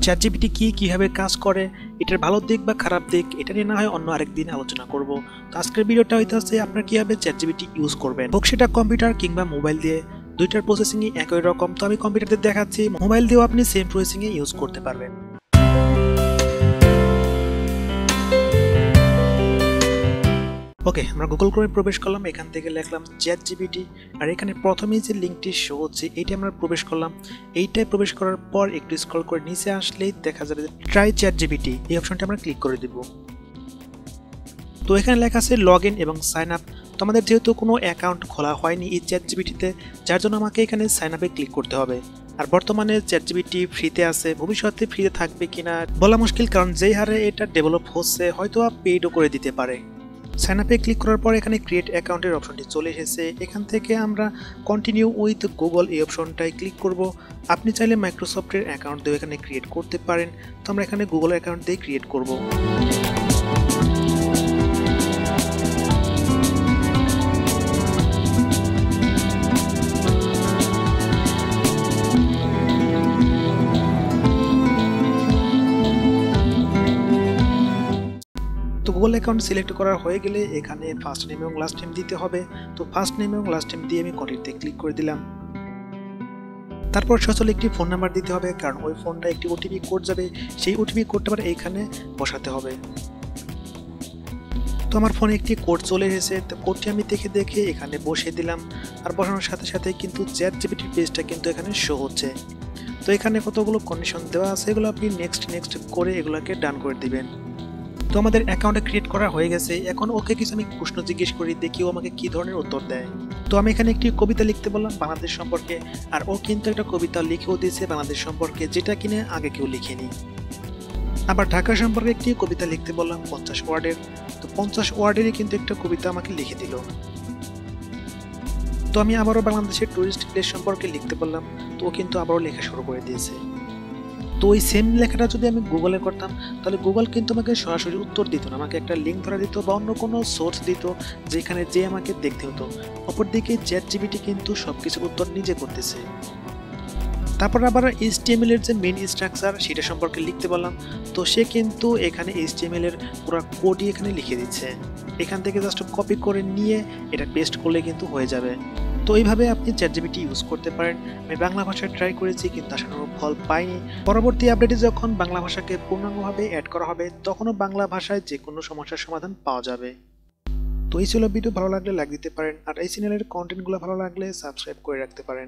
Chat GPT কিভাবে কাজ করে, এটার ভালো দিক বা খারাপ দিক এটা নিয়ে না হয় অন্য আরেকদিন আলোচনা করব। তো আজকের ভিডিওটা হইতাছে আপনারা কিভাবে চ্যাট জিপিটি ইউজ করবেন, হোক সেটা কম্পিউটার কিংবা মোবাইল দিয়ে। দুইটার প্রসেসিংই একই রকম। তো আমি কম্পিউটার দিয়ে দেখাচ্ছি, মোবাইল দিয়েও আপনি সেম প্রসেসিংয়ে ইউজ করতে পারবেন। ওকে, আমরা গুগল ক্রোমে প্রবেশ করলাম, এখান থেকে লিখলাম চ্যাট জিপিটি, আর এখানে প্রথমেই যে লিঙ্কটি শো হচ্ছে এইটা আমরা প্রবেশ করলাম। এইটায় প্রবেশ করার পর একটু স্ক্রল করে নিচে আসলেই দেখা যাবে ট্রাই চ্যাট জিপিটি, এই অপশনটা আমরা ক্লিক করে দিব। তো এখানে লেখা আছে লগ ইন এবং সাইন আপ। তো আমাদের যেহেতু কোনো অ্যাকাউন্ট খোলা হয়নি এই চ্যাট জিপিটিতে, যার জন্য আমাকে এখানে সাইন আপে ক্লিক করতে হবে। আর বর্তমানে চ্যাট জিপিটি ফ্রিতে আছে, ভবিষ্যতে ফ্রিতে থাকবে কিনা বলা মুশকিল, কারণ যেই হারে এটা ডেভেলপ হচ্ছে হয়তো পেইডও করে দিতে পারে। সাইন আপে ক্লিক করার পর এখানে ক্রিয়েট অ্যাকাউন্টের অপশনটি চলে এসেছে। এখান থেকে আমরা কন্টিনিউ উইথ গুগল এই অপশনটায় ক্লিক করব। আপনি চাইলে মাইক্রোসফটের অ্যাকাউন্ট দিয়ে এখানে ক্রিয়েট করতে পারেন। তো আমরা এখানে গুগল অ্যাকাউন্ট দিয়ে ক্রিয়েট করব। তো গুগল অ্যাকাউন্ট সিলেক্ট করা হয়ে গেলে এখানে ফার্স্ট নেম এবং লাস্ট নেম দিতে হবে। তো ফার্স্ট নেম এবং লাস্ট নেম দিয়ে আমি কন্টিনিউতে ক্লিক করে দিলাম। তারপর সচল একটি ফোন নাম্বার দিতে হবে, কারণ ওই ফোনটা একটি ওটিপি কোড যাবে, সেই ওটিপি কোডটা আবার এইখানে বসাতে হবে। তো আমার ফোনে একটি কোড চলে এসেছে, তো কোডটি আমি দেখে এখানে বসিয়ে দিলাম। আর বসানোর সাথে সাথে কিন্তু চ্যাট জিপিটির পেজটা কিন্তু এখানে শো হচ্ছে। তো এখানে কতগুলো কন্ডিশন দেওয়া আছে, এগুলো আপনি নেক্সট করে এগুলোকে ডান করে দিবেন। তো আমাদের অ্যাকাউন্টে ক্রিয়েট করা হয়ে গেছে। এখন ওকে কিছু আমি প্রশ্ন জিজ্ঞেস করি, দেখি ও আমাকে কি ধরনের উত্তর দেয়। তো আমি এখানে একটি কবিতা লিখতে বললাম বাংলাদেশ সম্পর্কে, আর ও কিন্তু একটা কবিতা লিখেও দিয়েছে বাংলাদেশ সম্পর্কে, যেটা কিনে আগে কেউ লিখেনি। আবার ঢাকা সম্পর্কে একটি কবিতা লিখতে বললাম 50 ওয়ার্ডের, তো 50 ওয়ার্ডেরই কিন্তু একটা কবিতা আমাকে লিখে দিল। তো আমি আবারও বাংলাদেশের টুরিস্ট প্লেস সম্পর্কে লিখতে বললাম, তো ও কিন্তু আবারও লেখা শুরু করে দিয়েছে। তো ওই সেম লেখাটা যদি আমি গুগলে করতাম, তাহলে গুগল কিন্তু আমাকে সরাসরি উত্তর দিত না, আমাকে একটা লিঙ্ক ধরে দিত বা অন্য কোনো সোর্স দিত যেখানে যে আমাকে দেখতে হতো। অপরদিকে চ্যাট জিপিটি কিন্তু সবকিছুর উত্তর নিজে করতেছে। তারপর আবার HTML এর যে মেইন স্ট্রাকচার সেটা সম্পর্কে লিখতে বললাম, তো সে কিন্তু এখানে HTML এর পুরো কোডই এখানে লিখে দিচ্ছে। এখান থেকে জাস্ট কপি করে নিয়ে এটা পেস্ট করলে কিন্তু হয়ে যাবে। তো এইভাবে আপনি চ্যাট জিপিটি ইউজ করতে পারেন। আমি বাংলা ভাষায় ট্রাই করেছি কিন্তু আশানুরূপ ফল পাইনি। পরবর্তী আপডেটে যখন বাংলা ভাষাকে পূর্ণাঙ্গভাবে অ্যাড করা হবে তখনও বাংলা ভাষায় যে কোনো সমস্যার সমাধান পাওয়া যাবে। তো এই ছিল ভিডিও, ভালো লাগলে লাইক দিতে পারেন, আর এই চ্যানেলের কন্টেন্টগুলো ভালো লাগলে সাবস্ক্রাইব করে রাখতে পারেন।